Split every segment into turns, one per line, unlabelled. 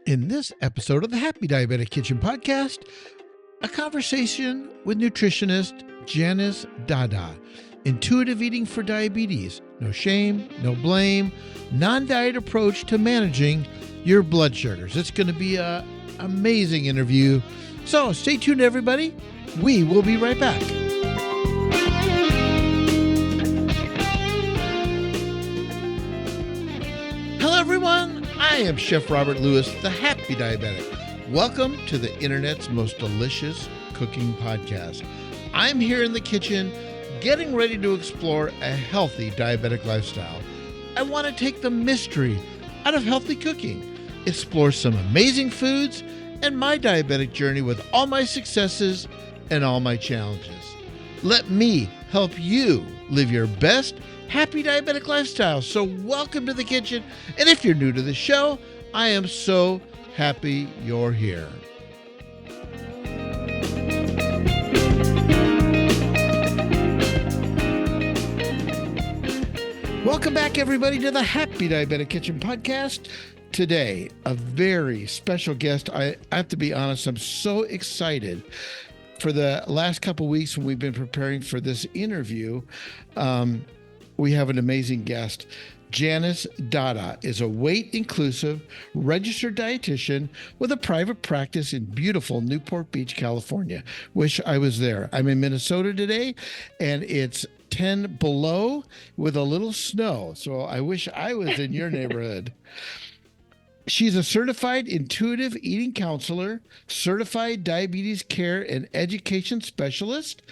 In this episode of the Happy Diabetic Kitchen podcast, a conversation with nutritionist Janice Dada-Intuitive eating for diabetes. No shame, no blame, non-diet approach to managing your blood sugars. It's going to be an amazing interview. So stay tuned, everybody. We will be right back. Hello, everyone. I am Chef Robert Lewis, the Happy Diabetic. Welcome to the internet's most delicious cooking podcast. I'm here in the kitchen getting ready to explore a healthy diabetic lifestyle. I want to take the mystery out of healthy cooking, explore some amazing foods, and my diabetic journey with all my successes and all my challenges. Let me help you live your best happy diabetic lifestyle. So welcome to the kitchen. And if you're new to the show, I am so happy you're here. Welcome back, everybody, to the Happy Diabetic Kitchen podcast. Today, a very special guest. I have to be honest, I'm so excited. For the last couple of weeks when we've been preparing for this interview, we have an amazing guest. Janice Dada is a weight-inclusive registered dietitian with a private practice in beautiful Newport Beach, California. Wish I was there. I'm in Minnesota today, and it's 10 below with a little snow. So I wish I was in your neighborhood. She's a certified intuitive eating counselor, certified diabetes care and education specialist,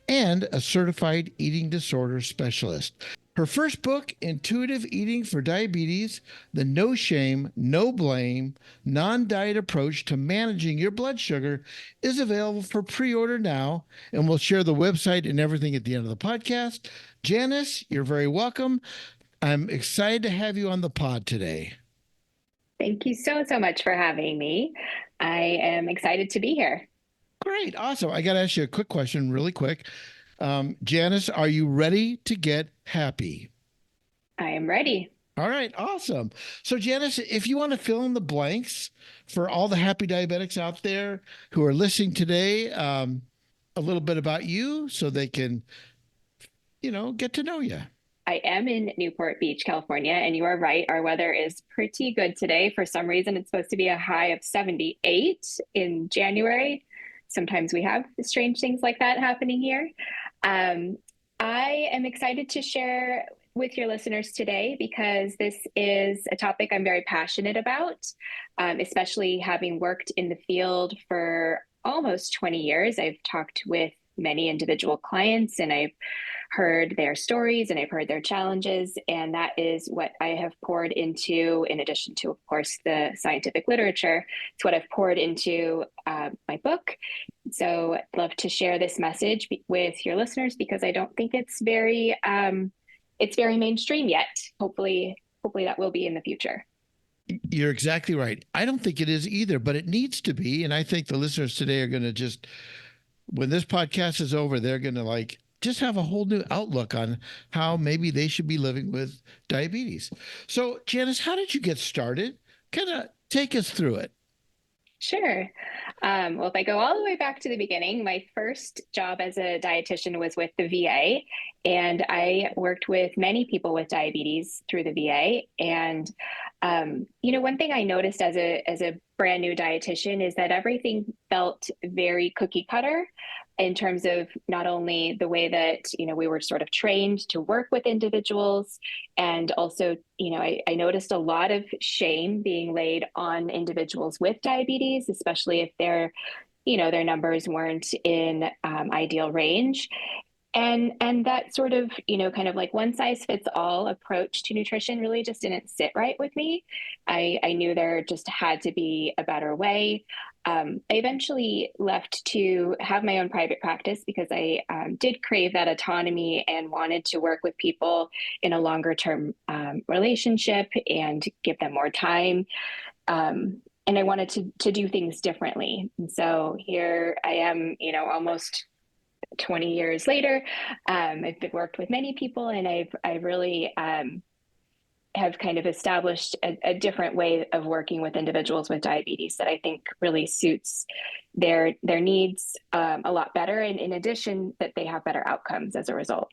and a certified eating disorder specialist. Her first book, Intuitive Eating for Diabetes, The No Shame, No Blame, Non-Diet Approach to Managing Your Blood Sugar, is available for pre-order now, and we'll share the website and everything at the end of the podcast. Janice, you're very welcome. I'm excited to have you on the pod today.
Thank you so much for having me. I am excited to be here.
Great. Awesome. I got to ask you a quick question really quick. Janice, are you ready to get happy?
I am ready.
All right. Awesome. So Janice, if you want to fill in the blanks for all the happy diabetics out there who are listening today, a little bit about you so they can, get to know you.
I am in Newport Beach, California, and you are right. Our weather is pretty good today. For some reason, it's supposed to be a high of 78 in January. Sometimes we have strange things like that happening here. I am excited to share with your listeners today because this is a topic I'm very passionate about, especially having worked in the field for almost 20 years. I've talked with many individual clients and I've heard their stories and I've heard their challenges. And that is what I have poured into, in addition to, of course, the scientific literature. It's what I've poured into my book. So I'd love to share this message with your listeners because I don't think it's very mainstream yet. Hopefully that will be in the future.
You're exactly right. I don't think it is either, but it needs to be. And I think the listeners today are going to when this podcast is over, they're going to just have a whole new outlook on how maybe they should be living with diabetes. So Janice, how did you get started? Kind of take us through it.
Sure. Well, if I go all the way back to the beginning, my first job as a dietitian was with the VA, and I worked with many people with diabetes through the VA. And one thing I noticed as a brand new dietitian is that everything felt very cookie cutter in terms of not only the way that, we were sort of trained to work with individuals, and also, I noticed a lot of shame being laid on individuals with diabetes, especially if their numbers weren't in ideal range. And that sort of, kind of like one size fits all approach to nutrition really just didn't sit right with me. I knew there just had to be a better way. I eventually left to have my own private practice because I did crave that autonomy and wanted to work with people in a longer term relationship and give them more time. And I wanted to do things differently. And so here I am, almost 20 years later. I've worked with many people, and I've really have kind of established a different way of working with individuals with diabetes that I think really suits their needs a lot better. And in addition, that they have better outcomes as a result.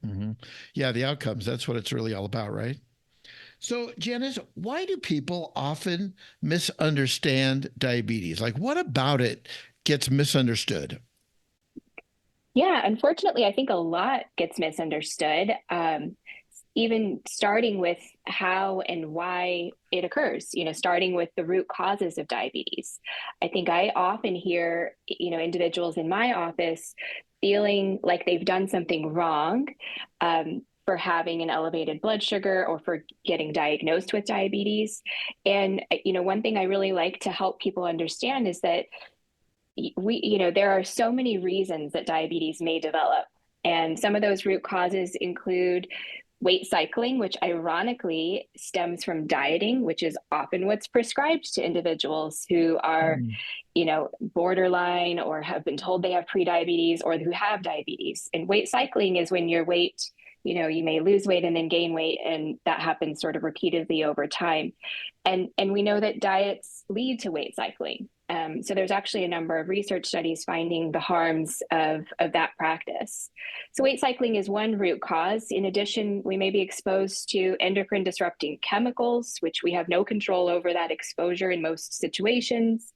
Mm-hmm. Yeah, the outcomes, that's what it's really all about, right? So, Janice, why do people often misunderstand diabetes? Like, what about it gets misunderstood?
Yeah, unfortunately, I think a lot gets misunderstood. Even starting with how and why it occurs, starting with the root causes of diabetes. I think I often hear, individuals in my office feeling like they've done something wrong for having an elevated blood sugar or for getting diagnosed with diabetes. And, one thing I really like to help people understand is that there are so many reasons that diabetes may develop. And some of those root causes include weight cycling, which ironically stems from dieting, which is often what's prescribed to individuals who are, borderline or have been told they have prediabetes or who have diabetes. And weight cycling is when your weight, you may lose weight and then gain weight, and that happens sort of repeatedly over time. And we know that diets lead to weight cycling. So there's actually a number of research studies finding the harms of that practice. So weight cycling is one root cause. In addition, we may be exposed to endocrine disrupting chemicals, which we have no control over that exposure in most situations.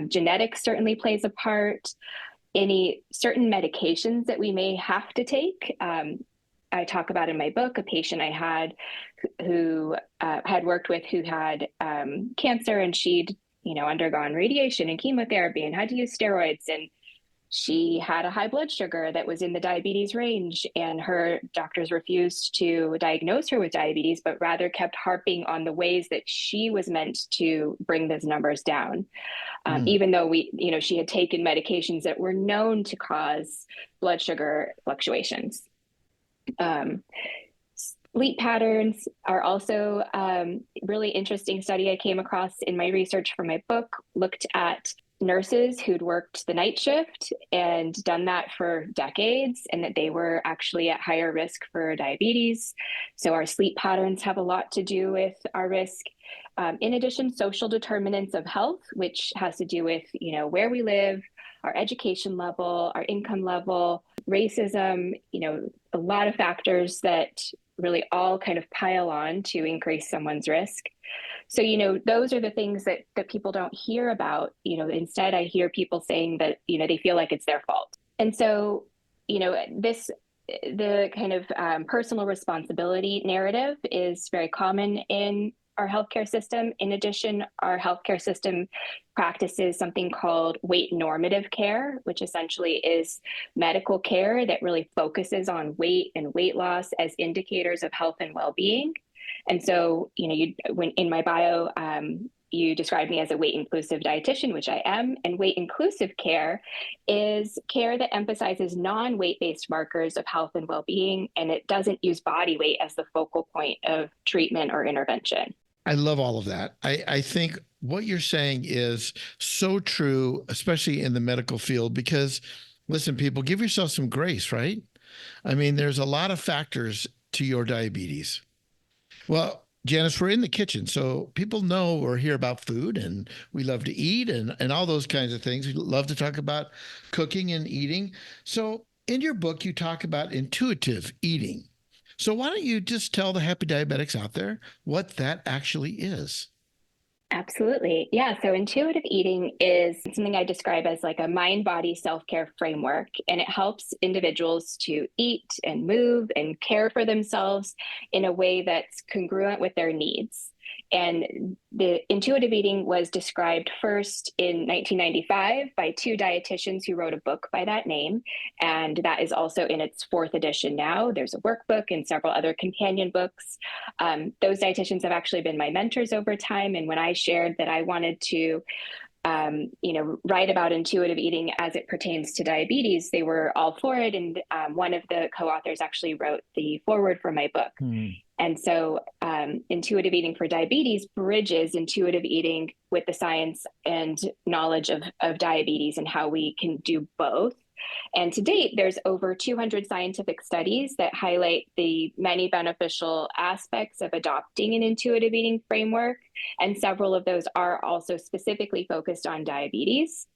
Genetics certainly plays a part. Any certain medications that we may have to take. I talk about in my book a patient I had who had worked with who had cancer, and she'd undergone radiation and chemotherapy and had to use steroids. And she had a high blood sugar that was in the diabetes range, and her doctors refused to diagnose her with diabetes, but rather kept harping on the ways that she was meant to bring those numbers down. Even though she had taken medications that were known to cause blood sugar fluctuations. Sleep patterns are also really interesting study I came across in my research for my book, looked at nurses who'd worked the night shift and done that for decades, and that they were actually at higher risk for diabetes. So our sleep patterns have a lot to do with our risk. In addition, social determinants of health, which has to do with, where we live, our education level, our income level, racism, a lot of factors that really all kind of pile on to increase someone's risk. So, those are the things that people don't hear about. Instead, I hear people saying that, they feel like it's their fault. And so, the kind of personal responsibility narrative is very common in our healthcare system. In addition, our healthcare system practices something called weight normative care, which essentially is medical care that really focuses on weight and weight loss as indicators of health and well-being. And so, when in my bio, you described me as a weight inclusive dietitian, which I am, and weight inclusive care is care that emphasizes non-weight based markers of health and well-being, and it doesn't use body weight as the focal point of treatment or intervention.
I love all of that. I think what you're saying is so true, especially in the medical field, because listen, people, give yourself some grace, right? I mean, there's a lot of factors to your diabetes. Well, Janice, we're in the kitchen, so people know or hear about food, and we love to eat and all those kinds of things. We love to talk about cooking and eating. So in your book, you talk about intuitive eating. So why don't you just tell the happy diabetics out there what that actually is?
Absolutely. Yeah. So intuitive eating is something I describe as like a mind-body self-care framework, and it helps individuals to eat and move and care for themselves in a way that's congruent with their needs. And the intuitive eating was described first in 1995 by two dietitians who wrote a book by that name. And that is also in its fourth edition now. There's a workbook and several other companion books. Those dietitians have actually been my mentors over time. And when I shared that I wanted to write about intuitive eating as it pertains to diabetes, they were all for it. And one of the co-authors actually wrote the foreword for my book. And so intuitive eating for diabetes bridges intuitive eating with the science and knowledge of diabetes and how we can do both. And to date, there's over 200 scientific studies that highlight the many beneficial aspects of adopting an intuitive eating framework. And several of those are also specifically focused on diabetes.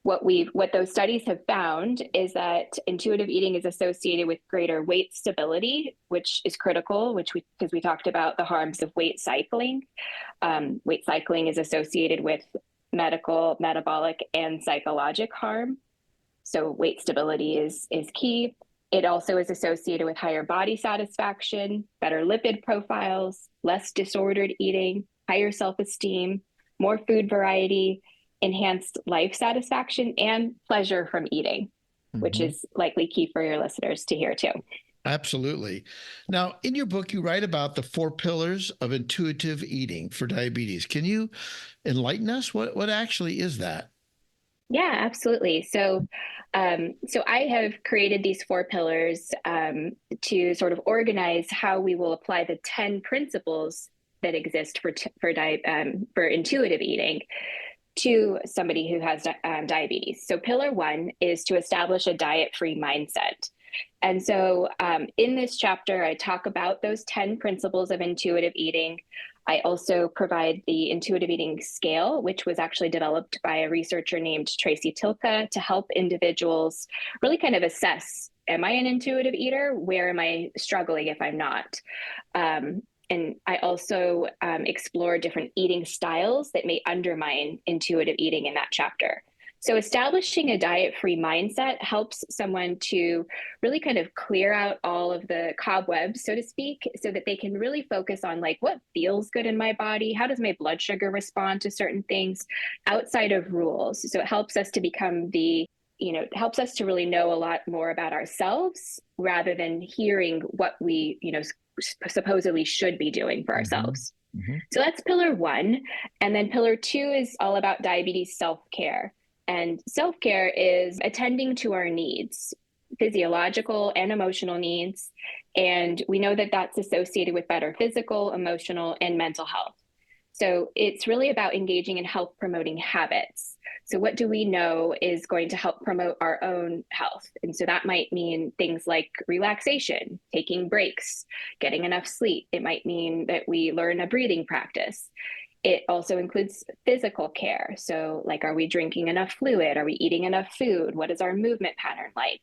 What those studies have found is that intuitive eating is associated with greater weight stability, which is critical, because we talked about the harms of weight cycling. Weight cycling is associated with medical, metabolic, and psychologic harm. So weight stability is key. It also is associated with higher body satisfaction, better lipid profiles, less disordered eating, higher self-esteem, more food variety, enhanced life satisfaction, and pleasure from eating, which is likely key for your listeners to hear too.
Absolutely. Now, in your book, you write about the 4 pillars of intuitive eating for diabetes. Can you enlighten us? What actually is that?
Yeah, absolutely. So I have created these 4 pillars to sort of organize how we will apply the 10 principles that exist for intuitive eating to somebody who has diabetes. So pillar 1 is to establish a diet-free mindset. And so in this chapter, I talk about those 10 principles of intuitive eating. I also provide the intuitive eating scale, which was actually developed by a researcher named Tracy Tilka to help individuals really kind of assess, am I an intuitive eater? Where am I struggling if I'm not? And I also explore different eating styles that may undermine intuitive eating in that chapter. So establishing a diet-free mindset helps someone to really kind of clear out all of the cobwebs, so to speak, so that they can really focus on like what feels good in my body, how does my blood sugar respond to certain things outside of rules. So it helps us to become helps us to really know a lot more about ourselves rather than hearing what we, supposedly should be doing for ourselves. So that's pillar 1. And then pillar 2 is all about diabetes self-care. And self-care is attending to our needs, physiological and emotional needs. And we know that that's associated with better physical, emotional, and mental health. So it's really about engaging in health promoting habits. So what do we know is going to help promote our own health? And so that might mean things like relaxation, taking breaks, getting enough sleep. It might mean that we learn a breathing practice. It also includes physical care. So like, are we drinking enough fluid? Are we eating enough food? What is our movement pattern like?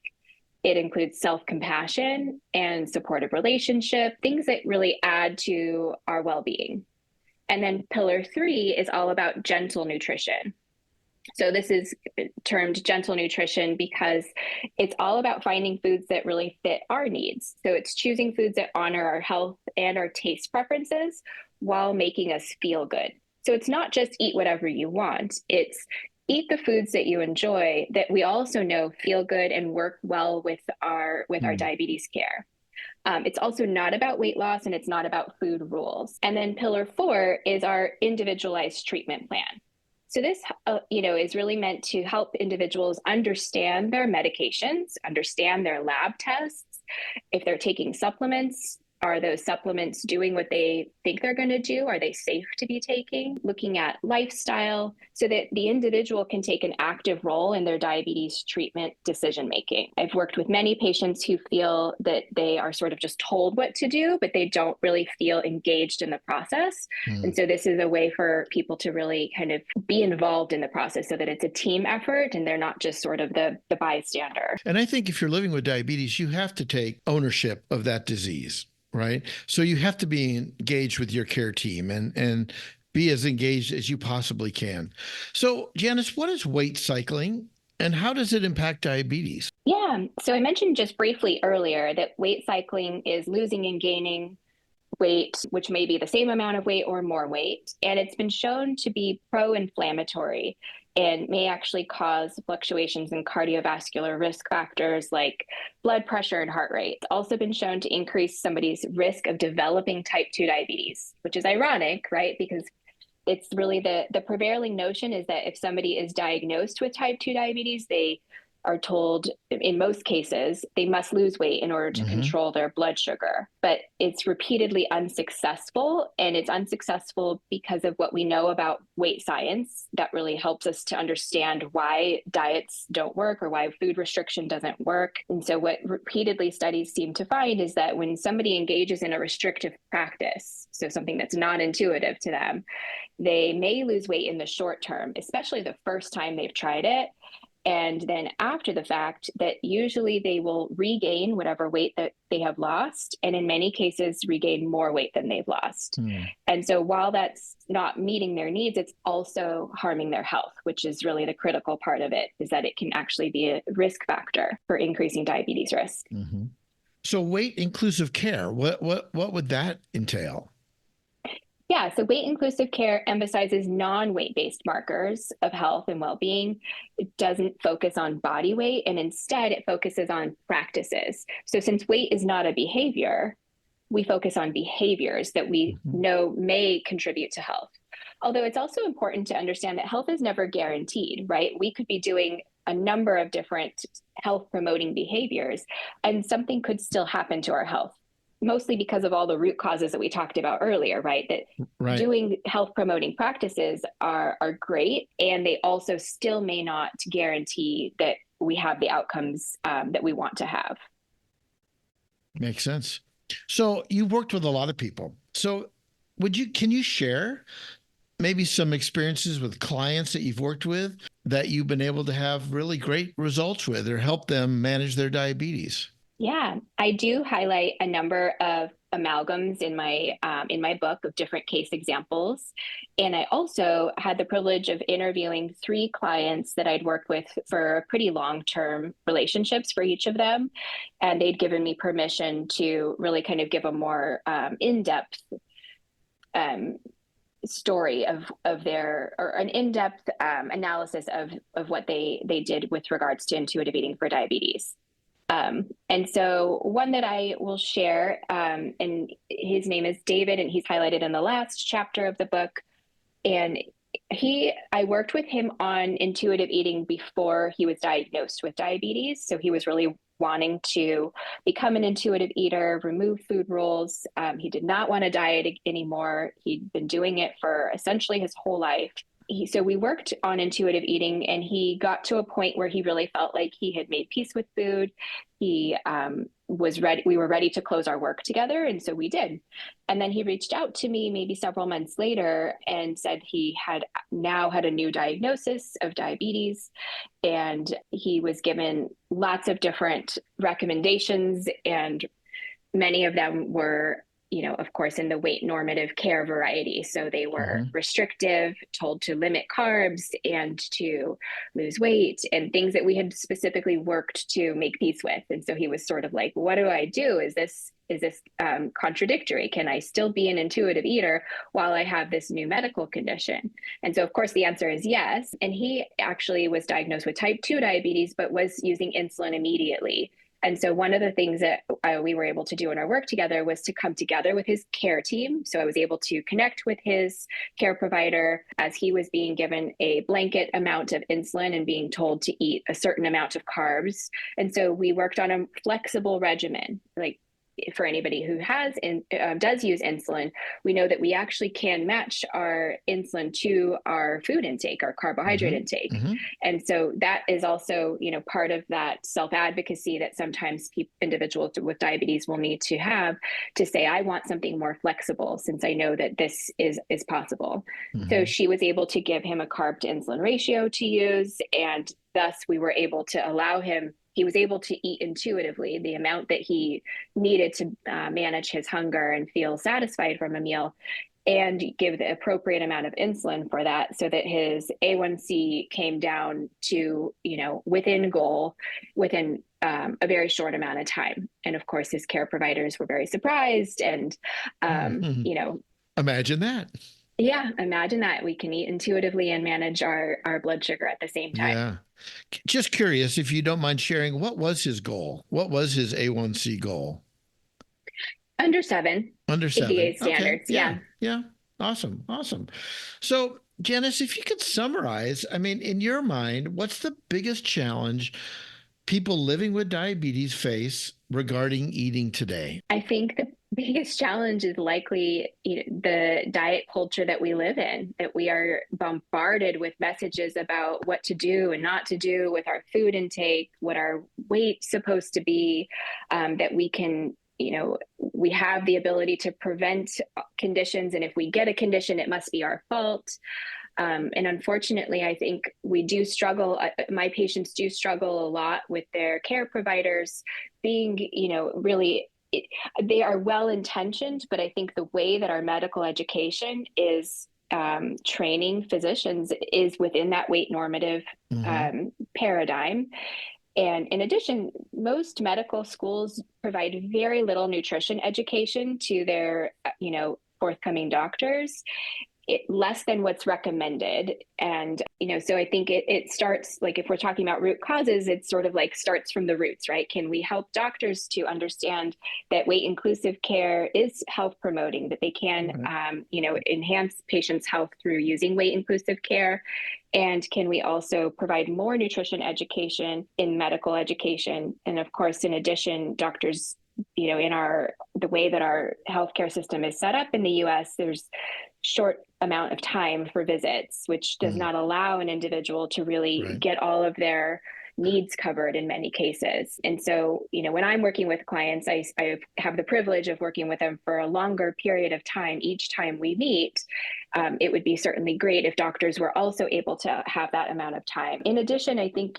It includes self-compassion and supportive relationship, things that really add to our well-being. And then pillar 3 is all about gentle nutrition. So this is termed gentle nutrition because it's all about finding foods that really fit our needs. So it's choosing foods that honor our health and our taste preferences while making us feel good. So it's not just eat whatever you want. It's eat the foods that you enjoy that we also know feel good and work well with our diabetes care. It's also not about weight loss and it's not about food rules. And then pillar 4 is our individualized treatment plan. So this, is really meant to help individuals understand their medications, understand their lab tests. If they're taking supplements, are those supplements doing what they think they're going to do? Are they safe to be taking? Looking at lifestyle so that the individual can take an active role in their diabetes treatment decision-making. I've worked with many patients who feel that they are sort of just told what to do, but they don't really feel engaged in the process. And so this is a way for people to really kind of be involved in the process so that it's a team effort and they're not just sort of the bystander.
And I think if you're living with diabetes, you have to take ownership of that disease. Right. So you have to be engaged with your care team and be as engaged as you possibly can. So, Janice, what is weight cycling and how does it impact diabetes?
Yeah. So I mentioned just briefly earlier that weight cycling is losing and gaining weight, which may be the same amount of weight or more weight. And it's been shown to be pro-inflammatory and may actually cause fluctuations in cardiovascular risk factors like blood pressure and heart rate. It's also been shown to increase somebody's risk of developing type 2 diabetes, which is ironic, right? Because it's really the prevailing notion is that if somebody is diagnosed with type 2 diabetes, they are told in most cases they must lose weight in order to control their blood sugar, but it's repeatedly unsuccessful. And it's unsuccessful because of what we know about weight science that really helps us to understand why diets don't work or why food restriction doesn't work. And so what repeatedly studies seem to find is that when somebody engages in a restrictive practice, so something that's not intuitive to them, they may lose weight in the short term, especially the first time they've tried it. And then after the fact, that usually they will regain whatever weight that they have lost, and in many cases regain more weight than they've lost. And so while that's not meeting their needs, it's also harming their health, which is really the critical part of it, is that it can actually be a risk factor for increasing diabetes risk.
So weight inclusive care, what would that entail?
Yeah, so weight inclusive care emphasizes non-weight-based markers of health and well-being. It doesn't focus on body weight, and instead it focuses on practices. So since weight is not a behavior, we focus on behaviors that we know may contribute to health. Although it's also important to understand that health is never guaranteed, right? We could be doing a number of different health promoting behaviors, and something could still happen to our health, mostly because of all the root causes that we talked about earlier, right? That doing health promoting practices are great, and they also still may not guarantee that we have the outcomes that we want to have.
Makes sense. So you worked with a lot of people. So can you share maybe some experiences with clients that you've worked with that you've been able to have really great results with or help them manage their diabetes?
Yeah, I do highlight a number of amalgams in my book of different case examples. And I also had the privilege of interviewing 3 clients that I'd worked with for pretty long-term relationships for each of them. And they'd given me permission to really kind of give a more in-depth story of their, or an in-depth analysis of what they did with regards to intuitive eating for diabetes. And so one that I will share, and his name is David, and he's highlighted in the last chapter of the book. And I worked with him on intuitive eating before he was diagnosed with diabetes. So he was really wanting to become an intuitive eater, remove food rules. He did not want to diet anymore. He'd been doing it for essentially his whole life. So we worked on intuitive eating, and he got to a point where he really felt like he had made peace with food. He was ready. We were ready to close our work together. And so we did. And then he reached out to me maybe several months later and said he had now had a new diagnosis of diabetes. And he was given lots of different recommendations, and many of them were, of course, in the weight normative care variety. So they were restrictive, told to limit carbs and to lose weight, and things that we had specifically worked to make peace with. And so he was sort of like, what do I do? Is this contradictory? Can I still be an intuitive eater while I have this new medical condition? And so, of course, the answer is yes. And he actually was diagnosed with type 2 diabetes, but was using insulin immediately. And so one of the things that we were able to do in our work together was to come together with his care team. So I was able to connect with his care provider as he was being given a blanket amount of insulin and being told to eat a certain amount of carbs. And so we worked on a flexible regimen. Like, for anybody who does use insulin, we know that we actually can match our insulin to our food intake, our carbohydrate intake. And so that is also, part of that self-advocacy that sometimes individuals with diabetes will need to have, to say, I want something more flexible since I know that this is possible. So she was able to give him a carb to insulin ratio to use, and thus we were able to allow him. He was able to eat intuitively the amount that he needed to manage his hunger and feel satisfied from a meal, and give the appropriate amount of insulin for that, so that his A1C came down to, within goal within a very short amount of time. And of course, his care providers were very surprised. And,
imagine that.
Yeah, imagine that we can eat intuitively and manage our blood sugar at the same time.
Yeah. Just curious, if you don't mind sharing, what was his goal? What was his A1C goal?
Under 7.
Under 7.
FDA standards.
Okay. Yeah. Awesome. So, Janice, if you could summarize, in your mind, what's the biggest challenge people living with diabetes face regarding eating today?
I think the biggest challenge is likely the diet culture that we live in, that we are bombarded with messages about what to do and not to do with our food intake, what our weight's supposed to be, that we can, we have the ability to prevent conditions. And if we get a condition, it must be our fault. And unfortunately, I think we do struggle. My patients do struggle a lot with their care providers being, really, they are well intentioned, but I think the way that our medical education is training physicians is within that weight normative paradigm. And in addition, most medical schools provide very little nutrition education to their, forthcoming doctors. Less than what's recommended. And, so I think it starts, like, if we're talking about root causes, it's sort of like starts from the roots, right? Can we help doctors to understand that weight inclusive care is health promoting, that they can, enhance patients' health through using weight inclusive care? And can we also provide more nutrition education in medical education? And of course, in addition, doctors, in the way that our healthcare system is set up in the US, there's short amount of time for visits, which does not allow an individual to really get all of their needs covered in many cases. And so, when I'm working with clients, I have the privilege of working with them for a longer period of time. Each time we meet, it would be certainly great if doctors were also able to have that amount of time. In addition, I think,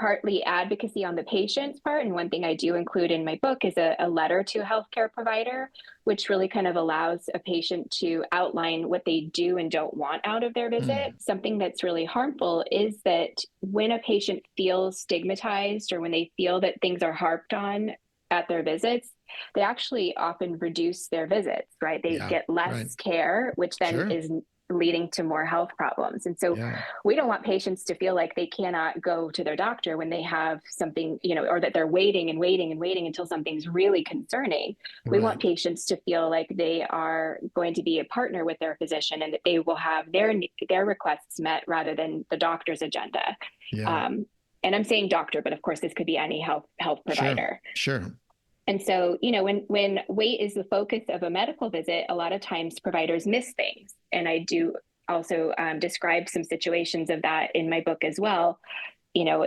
partly advocacy on the patient's part. And one thing I do include in my book is a letter to a healthcare provider, which really kind of allows a patient to outline what they do and don't want out of their visit. Something that's really harmful is that when a patient feels stigmatized or when they feel that things are harped on at their visits, they actually often reduce their visits, right? They get less care, which then is leading to more health problems. And so we don't want patients to feel like they cannot go to their doctor when they have something, or that they're waiting and waiting and waiting until something's really concerning. We want patients to feel like they are going to be a partner with their physician and that they will have their requests met rather than the doctor's agenda. And I'm saying doctor, but of course this could be any health provider.
Sure.
And so, when weight is the focus of a medical visit, a lot of times providers miss things. And I do also describe some situations of that in my book as well.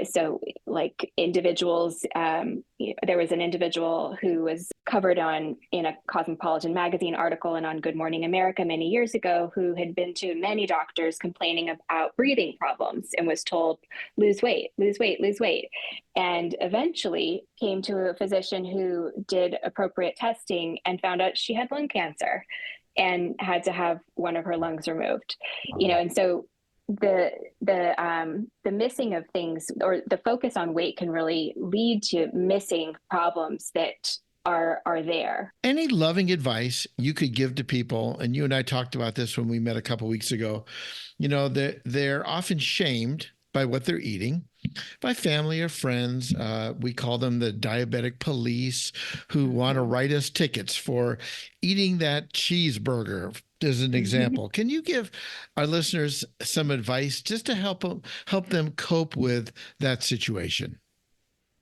So like individuals, there was an individual who was covered in a Cosmopolitan magazine article and on Good Morning America many years ago, who had been to many doctors complaining about breathing problems and was told, lose weight, lose weight, lose weight. And eventually came to a physician who did appropriate testing and found out she had lung cancer and had to have one of her lungs removed. And so the missing of things, or the focus on weight, can really lead to missing problems that are there.
Any loving advice you could give to people, and you and I talked about this when we met a couple of weeks ago, they're often shamed by what they're eating, by family or friends. We call them the diabetic police, who want to write us tickets for eating that cheeseburger, as an example. Can you give our listeners some advice just to help them cope with that situation?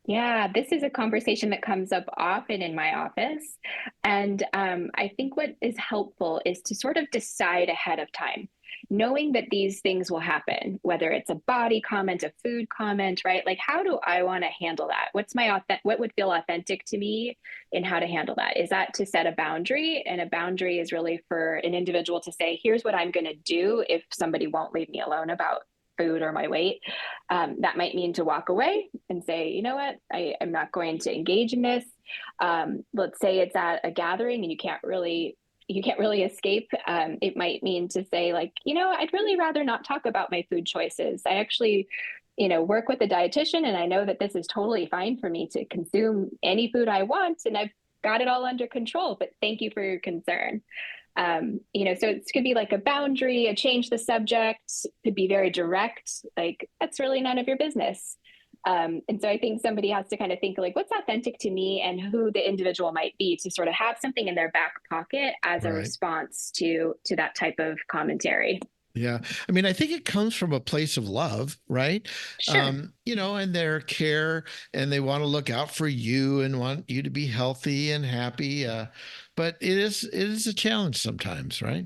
Yeah, this is a conversation that comes up often in my office. And I think what is helpful is to sort of decide ahead of time, knowing that these things will happen, whether it's a body comment, a food comment, right? Like, how do I want to handle that? What would feel authentic to me in how to handle that? Is that to set a boundary? And a boundary is really for an individual to say, here's what I'm going to do if somebody won't leave me alone about food or my weight. That might mean to walk away and say, you know what, I'm not going to engage in this. Let's say it's at a gathering and you can't really escape. It might mean to say, like, I'd really rather not talk about my food choices. I actually, work with a dietitian, and I know that this is totally fine for me to consume any food I want, and I've got it all under control, but thank you for your concern. So it could be like a boundary, a change the subject, could be very direct, like, that's really none of your business. And so I think somebody has to kind of think, like, what's authentic to me and who the individual might be, to sort of have something in their back pocket as a response to that type of commentary.
Yeah. I mean, I think it comes from a place of love, right?
Sure.
And their care, and they want to look out for you and want you to be healthy and happy. But it is a challenge sometimes, right?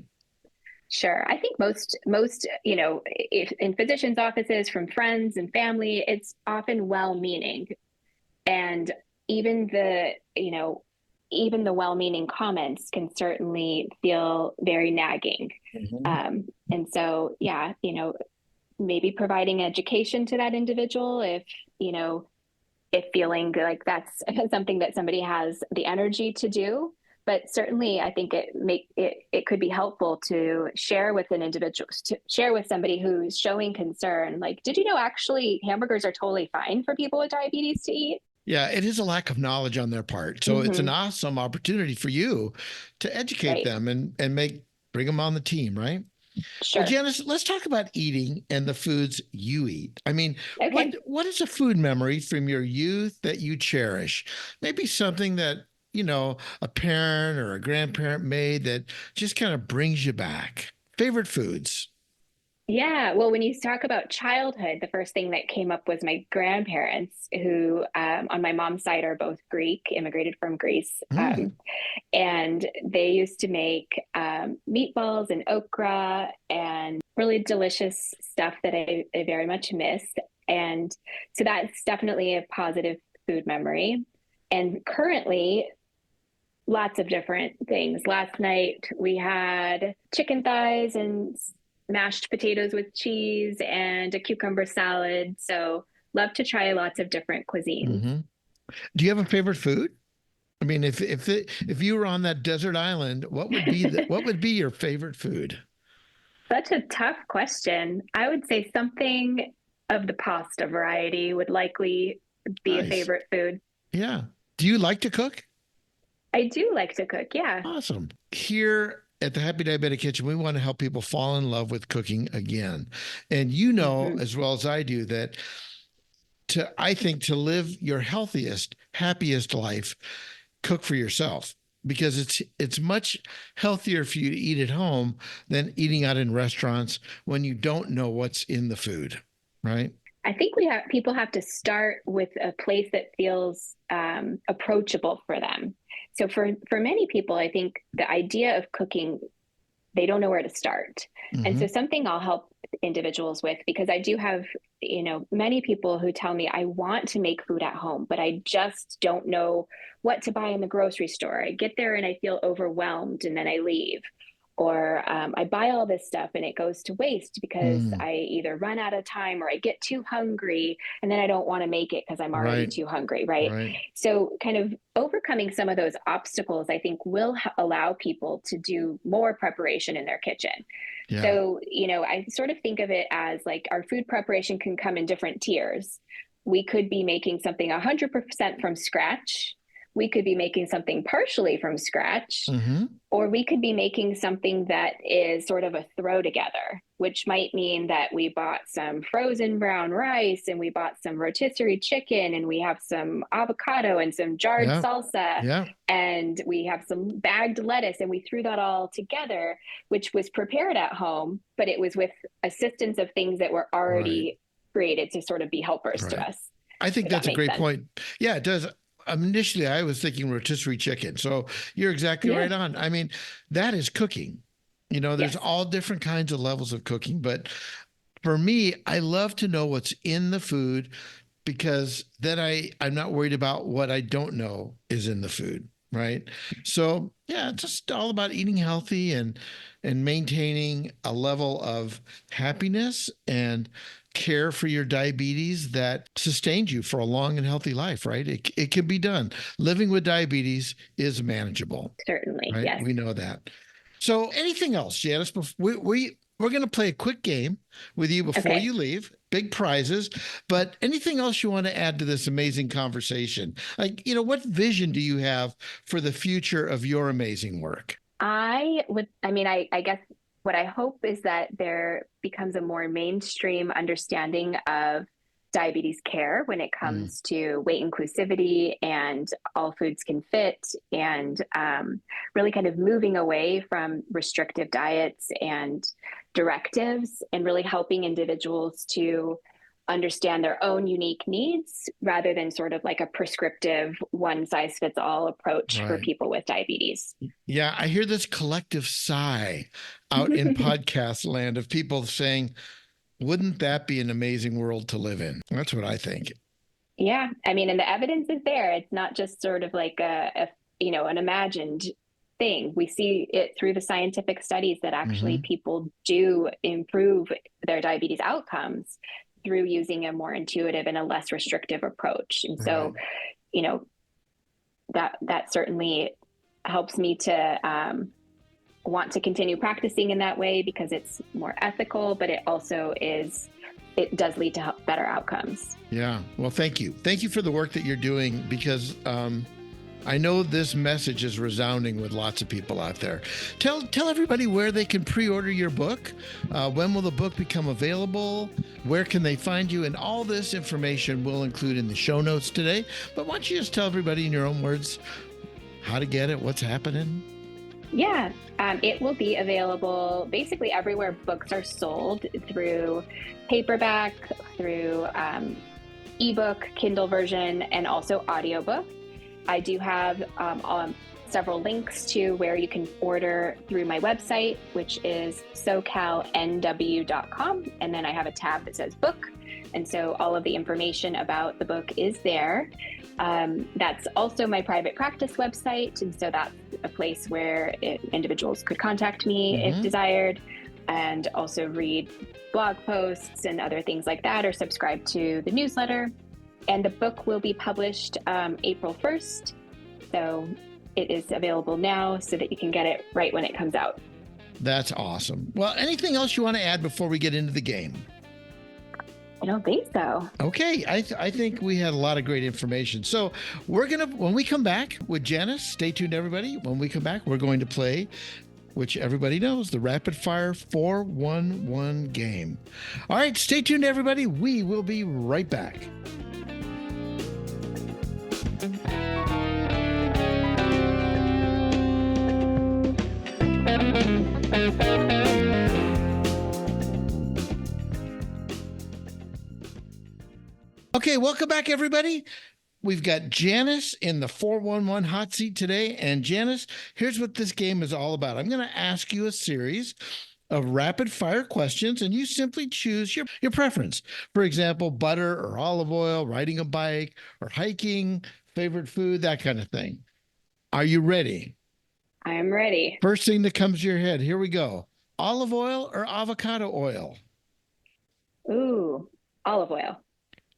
Sure. I think most, if in physicians' offices from friends and family, it's often well-meaning. And even even the well-meaning comments can certainly feel very nagging.
Mhm.
And so, yeah, maybe providing education to that individual if feeling like that's something that somebody has the energy to do. But certainly, I think it could be helpful to share with an individual, to share with somebody who's showing concern. Like, did you know actually hamburgers are totally fine for people with diabetes to eat?
Yeah, it is a lack of knowledge on their part. So it's an
Mm-hmm.
awesome opportunity for you to educate
Right.
them and bring them on the team, right? Well,
Sure.
Janice, let's talk about eating and the foods you eat. I mean, what
Okay.
what is a food memory from your youth that you cherish? Maybe something that, a parent or a grandparent made that just kind of brings you back. Favorite foods.
Yeah, well, when you talk about childhood, the first thing that came up was my grandparents, who on my mom's side are both Greek, immigrated from Greece.
Mm,
And they used to make meatballs and okra and really delicious stuff that I very much miss. And so that's definitely a positive food memory. And currently, lots of different things. Last night we had chicken thighs and mashed potatoes with cheese and a cucumber salad. So love to try lots of different cuisines.
hmm Do you have a favorite food? I mean, if you were on that desert island, what would be your favorite food?
Such a tough question. I would say something of the pasta variety would likely be a
Nice.
favorite food.
Yeah. Do you like to cook?
I do like to cook. Yeah.
Awesome. Here at the Happy Diabetic Kitchen, we want to help people fall in love with cooking again. And you know
Hmm.
as well as I do that I think to live your healthiest, happiest life, cook for yourself because it's much healthier for you to eat at home than eating out in restaurants when you don't know what's in the food, right?
I think people have to start with a place that feels approachable for them. So for many people, I think the idea of cooking, they don't know where to start. And so
Mm-hmm.
something I'll help individuals with, because I do have, many people who tell me I want to make food at home, but I just don't know what to buy in the grocery store. I get there and I feel overwhelmed and then I leave. Or I buy all this stuff and it goes to waste because
Mm,
I either run out of time or I get too hungry and then I don't want to make it because I'm already
right,
too hungry, right?
right.
So, kind of overcoming some of those obstacles, I think, will allow people to do more preparation in their kitchen.
Yeah.
So, I sort of think of it as like our food preparation can come in different tiers. We could be making something 100% from scratch. We could be making something partially from scratch,
Mm-hmm.
or we could be making something that is sort of a throw together, which might mean that we bought some frozen brown rice and we bought some rotisserie chicken and we have some avocado and some jarred
Yeah.
salsa
Yeah.
and we have some bagged lettuce and we threw that all together, which was prepared at home, but it was with assistance of things that were
Right.
already created to sort of be helpers to
Right.
us,
I think
if that
that's a
makes
great
sense.
point. Yeah, it does. Initially, I was thinking rotisserie chicken. So you're exactly
Yeah.
right on. I mean, that is cooking. There's
Yes.
all different kinds of levels of cooking. But for me, I love to know what's in the food because then I'm not worried about what I don't know is in the food. Right. So yeah, it's just all about eating healthy and maintaining a level of happiness and care for your diabetes that sustains you for a long and healthy life, right? It can be done. Living with diabetes is manageable,
Certainly.
right?
Yes.
We know that. So, anything else, Janice? We're going to play a quick game with you before
Okay.
you leave. Big prizes, but anything else you want to add to this amazing conversation? Like, what vision do you have for the future of your amazing work?
I guess what I hope is that there becomes a more mainstream understanding of diabetes care when it comes to weight inclusivity and all foods can fit, and really kind of moving away from restrictive diets and directives, and really helping individuals to understand their own unique needs rather than sort of like a prescriptive one size fits all approach for people with diabetes.
Yeah, I hear this collective sigh out in podcast land of people saying, wouldn't that be an amazing world to live in? That's what I think.
Yeah, I mean, and the evidence is there. It's not just sort of like a an imagined thing. We see it through the scientific studies that actually people do improve their diabetes outcomes through using a more intuitive and a less restrictive approach. And so, that certainly helps me to want to continue practicing in that way because it's more ethical, but it does lead to better outcomes.
Yeah. Well, thank you. Thank you for the work that you're doing, because I know this message is resounding with lots of people out there. Tell everybody where they can pre-order your book. When will the book become available? Where can they find you? And all this information we'll include in the show notes today. But why don't you just tell everybody in your own words how to get it, what's happening?
Yeah, it will be available basically everywhere books are sold, through paperback, through ebook, Kindle version, and also audiobook. I do have several links to where you can order through my website, which is socalnw.com. And then I have a tab that says book. And so all of the information about the book is there. That's also my private practice website. And so that's a place where individuals could contact me if desired, and also read blog posts and other things like that, or subscribe to the newsletter. And the book will be published April 1st. So it is available now so that you can get it right when it comes out.
That's awesome. Well, anything else you want to add before we get into the game?
I don't think so.
Okay. I think we had a lot of great information. So when we come back with Janice, stay tuned, everybody. When we come back, we're going to play, which everybody knows, the rapid fire 411 game. All right. Stay tuned, everybody. We will be right back. Okay, welcome back, everybody. We've got Janice in the 411 hot seat today. And Janice, here's what this game is all about. I'm going to ask you a series of rapid fire questions, and you simply choose your preference. For example, butter or olive oil, riding a bike or hiking, favorite food, that kind of thing. Are you ready?
I am ready.
First thing that comes to your head, here we go. Olive oil or avocado oil?
Ooh, olive oil.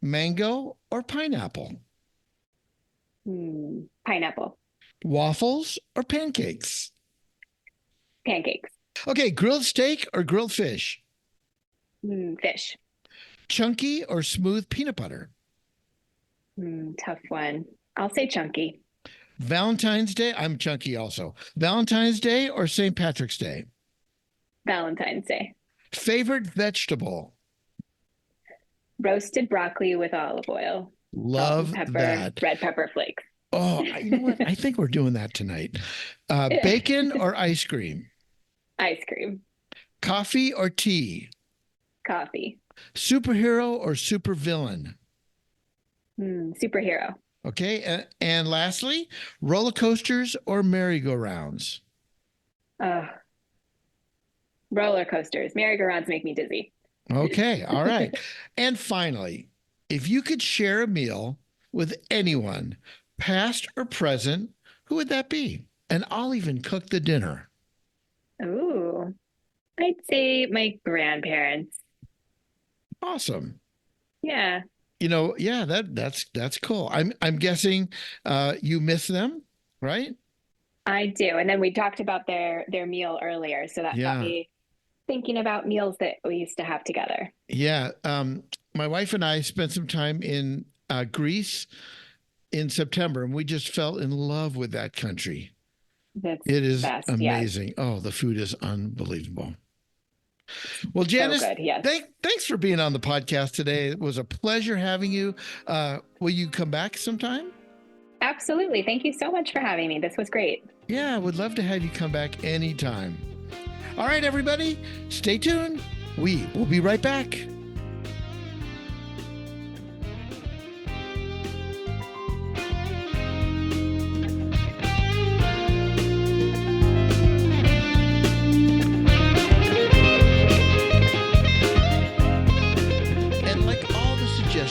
Mango or pineapple?
Pineapple.
Waffles or pancakes?
Pancakes.
Okay, grilled steak or grilled fish?
Fish.
Chunky or smooth peanut butter?
Tough one. I'll say chunky.
Valentine's Day, I'm chunky also. Valentine's Day or St. Patrick's Day?
Valentine's Day.
Favorite vegetable?
Roasted broccoli with olive oil.
Love
pepper,
that.
Red pepper flakes.
Oh, you know what? I think we're doing that tonight. Bacon or ice cream?
Ice cream.
Coffee or tea?
Coffee.
Superhero or supervillain?
Superhero.
Okay. And lastly, roller coasters or merry-go-rounds?
Roller coasters. Merry-go-rounds make me dizzy.
Okay. All right. And finally, if you could share a meal with anyone, past or present, who would that be? And I'll even cook the dinner.
Ooh, I'd say my grandparents.
Awesome.
Yeah.
Yeah, that's cool. I'm guessing you miss them, right?
I do. And then we talked about their meal earlier, so that got me thinking about meals that we used to have together.
Yeah. My wife and I spent some time in Greece in September, and we just fell in love with that country. It is amazing. Yeah. Oh, the food is unbelievable. Well, Janice,
So good. Yes.
thanks for being on the podcast today. It was a pleasure having you. Will you come back sometime?
Absolutely. Thank you so much for having me. This was great.
Yeah, I would love to have you come back anytime. All right, everybody, stay tuned. We will be right back.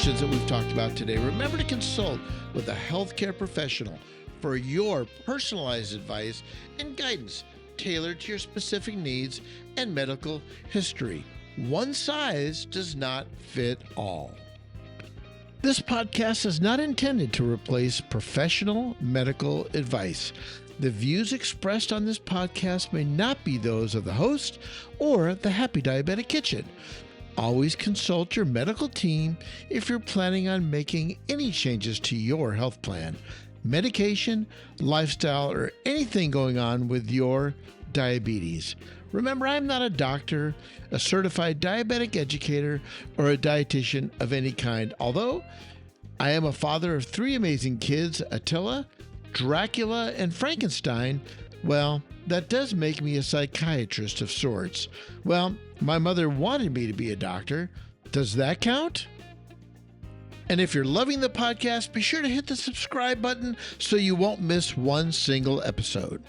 That we've talked about today, remember to consult with a healthcare professional for your personalized advice and guidance tailored to your specific needs and medical history. One size does not fit all. This podcast is not intended to replace professional medical advice. The views expressed on this podcast may not be those of the host or the Happy Diabetic Kitchen. Always consult your medical team if you're planning on making any changes to your health plan, medication, lifestyle, or anything going on with your diabetes. Remember, I'm not a doctor, a certified diabetic educator, or a dietitian of any kind, although I am a father of 3 amazing kids, Attila, Dracula, and Frankenstein. Well, that does make me a psychiatrist of sorts. Well, my mother wanted me to be a doctor. Does that count? And if you're loving the podcast, be sure to hit the subscribe button so you won't miss one single episode.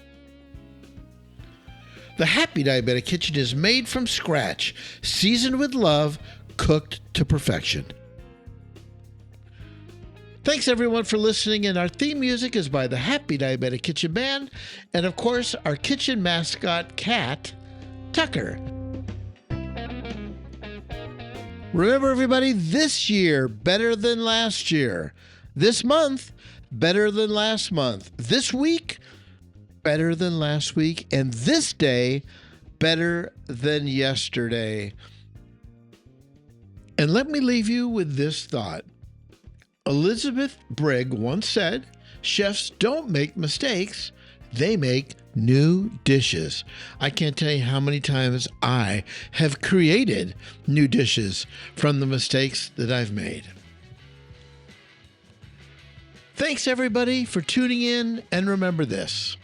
The Happy Diabetic Kitchen is made from scratch, seasoned with love, cooked to perfection. Thanks everyone for listening, and our theme music is by the Happy Diabetic Kitchen Band, and of course our kitchen mascot cat, Tucker. Remember everybody, this year better than last year. This month better than last month. This week better than last week, and this day better than yesterday. And let me leave you with this thought. Elizabeth Brigg once said, "Chefs don't make mistakes, they make new dishes." I can't tell you how many times I have created new dishes from the mistakes that I've made. Thanks everybody for tuning in, and remember this.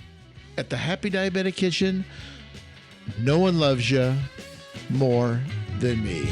At the Happy Diabetic Kitchen, no one loves you more than me.